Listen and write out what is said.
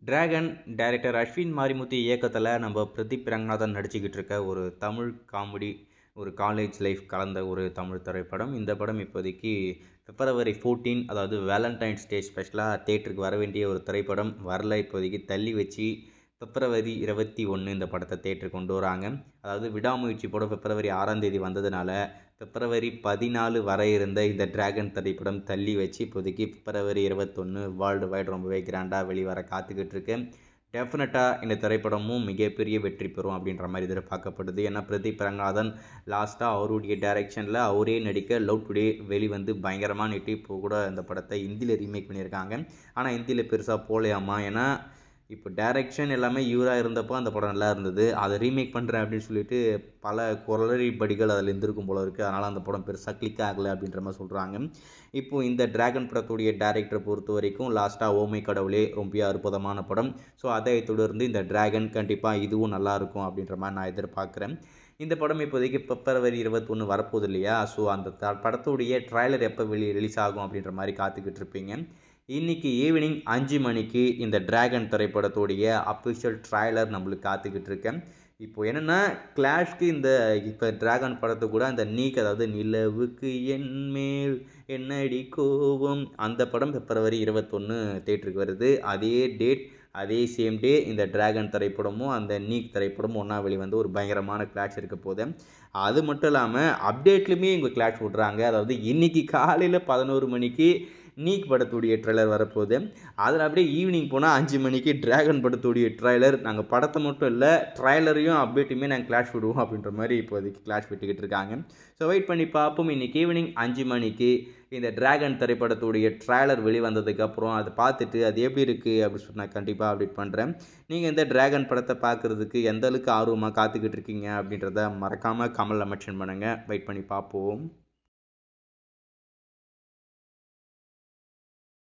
Dragon director Ashwin Marimuthu இயக்கத்தில் நம்ம பிரதீப் ரங்கநாதன் நடிச்சுக்கிட்டு இருக்க ஒரு தமிழ் காமெடி ஒரு காலேஜ் லைஃப் கலந்த ஒரு தமிழ் திரைப்படம். இந்த படம் இப்போதைக்கு February 14, அதாவது வேலண்டைன்ஸ் டே ஸ்பெஷலாக தேட்டருக்கு வர வேண்டிய ஒரு திரைப்படம் வரல. இப்போதைக்கு தள்ளி வச்சு February 21 இந்த படத்தை தேட்டருக்கு கொண்டு வராங்க. அதாவது விடாமுயற்சி படம் February 6 வந்ததுனால February 14 வர இருந்த இந்த டிராகன் திரைப்படம் தள்ளி வச்சு இப்போதைக்கு February 21 வேர்ல்டு வைட் ரொம்பவே கிராண்டாக வெளிவர காத்துக்கிட்டு இருக்கு. டெஃபினட்டாக இந்த திரைப்படமும் மிகப்பெரிய வெற்றி பெறும் அப்படின்ற மாதிரி எதிர்பார்க்கப்படுது. ஏன்னா பிரதீப் ரங்கநாதன் லாஸ்ட்டாக அவருடைய டைரக்ஷனில் அவரே நடிக்க லவ் டுடே வெளிவந்து பயங்கரமாக நெட்டி இப்போ கூட இந்த படத்தை ஹிந்தியில் ரீமேக் பண்ணியிருக்காங்க. ஆனால் ஹிந்தியில் பெருசாக போகலையாமா. ஏன்னா இப்போ டைரக்ஷன் எல்லாமே இவராக இருந்தப்போ அந்த படம் நல்லா இருந்தது. அதை ரீமேக் பண்ணுறேன் அப்படின்னு சொல்லிட்டு பல குளறுபடிகள் அதில் இருந்திருக்கும் போல இருக்குது. அதனால் அந்த படம் பெருசாக கிளிக் ஆகலை அப்படின்ற மாதிரி சொல்கிறாங்க. இப்போது இந்த டிராகன் படத்துடைய டைரக்டரை பொறுத்த வரைக்கும் லாஸ்ட்டாக ஓமை கடவுளே ரொம்ப அற்புதமான படம். ஸோ அதை தொடர்ந்து இந்த டிராகன் கண்டிப்பாக இதுவும் நல்லாயிருக்கும் அப்படின்ற மாதிரி நான் எதிர்பார்க்குறேன். இந்த படம் இப்போதைக்கு February 21 வரப்போகுது இல்லையா? ஸோ அந்த படத்துடைய ட்ரைலர் எப்போ ரிலீஸ் ஆகும் அப்படின்ற மாதிரி காத்துக்கிட்டு இருப்பீங்க. இன்றைக்கி ஈவினிங் 5 மணிக்கு இந்த டிராகன் திரைப்படத்துடைய அஃபிஷியல் ட்ரைலர் நம்மளுக்கு காத்துக்கிட்டு இருக்கேன். இப்போது என்னென்னா கிளாஷ்க்கு இப்போ டிராகன் படத்தை கூட அந்த நீக், அதாவது நிலவுக்கு என்மேல் என்னடி கோபம், அந்த படம் February 21 தேட்டருக்கு வருது. அதே டேட் அதே சேம் டே இந்த டிராகன் திரைப்படமும் அந்த நீக் திரைப்படமும் ஒன்றா வெளிவந்து ஒரு பயங்கரமான கிளாஷ் இருக்க போது. அது மட்டும் இல்லாமல் அப்டேட்லையுமே இங்கே கிளாஷ் விட்றாங்க. அதாவது இன்றைக்கி காலையில் 11 மணிக்கு நீக் படத்துடைய ட்ரெய்லர் வரப்போகுது. அதில் அப்படியே ஈவினிங் போனால் 5 மணிக்கு டிராகன் படத்துடைய ட்ரெய்லர். நாங்கள் படத்தை மட்டும் இல்லை ட்ரெய்லரையும் அப்டேட்டுமே நாங்கள் கிளாஷ் விடுவோம் அப்படின்ற மாதிரி இப்போதைக்கு கிளாஷ் விட்டுக்கிட்டு இருக்காங்க. ஸோ வெயிட் பண்ணி பார்ப்போம். இன்றைக்கி ஈவினிங் 5 மணிக்கு இந்த டிராகன் திரைப்படத்துடைய ட்ரெய்லர் வெளிவந்ததுக்கப்புறம் அதை பார்த்துட்டு அது எப்படி இருக்குது அப்படின்னு சொல்லி நான் கண்டிப்பாக அப்டேட் பண்ணுறேன். நீங்கள் இந்த டிராகன் படத்தை பார்க்குறதுக்கு எந்த அளவுக்கு ஆர்வமாக காத்துக்கிட்டு இருக்கீங்க அப்படின்றத மறக்காமல் கமெண்டில் மென்ஷன் பண்ணுங்கள். வெயிட் பண்ணி பார்ப்போம்.